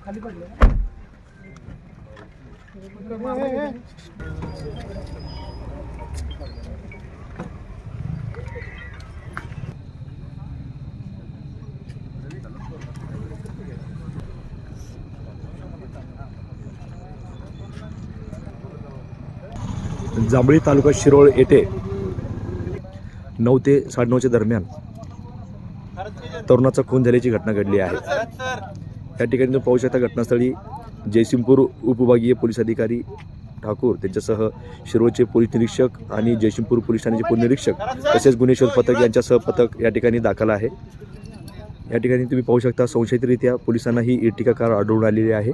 खाली पडले जांभळी तालुका शिरोळ येथे 9 ते 9:30च्या दरम्यान तरुणाचा खून झाल्याची घटना घडली आहे। या ठिकाणी तुम्ही पाहू शकता घटनास्थळी जयसिंगपूर उपविभागीय पोलीस अधिकारी ठाकूर त्यांच्यासह शिरोळचे पोलीस निरीक्षक आणि जयसिंगपूर पोलीस ठाण्याचे पोलीस निरीक्षक तसेच गुन्हे शोध पथक यांच्यासह पथक या ठिकाणी दाखल आहे। या ठिकाणी तुम्ही पाहू शकता संशयितरित्या पोलिसांना ही इर्टिगा कार आढळून आलेली आहे।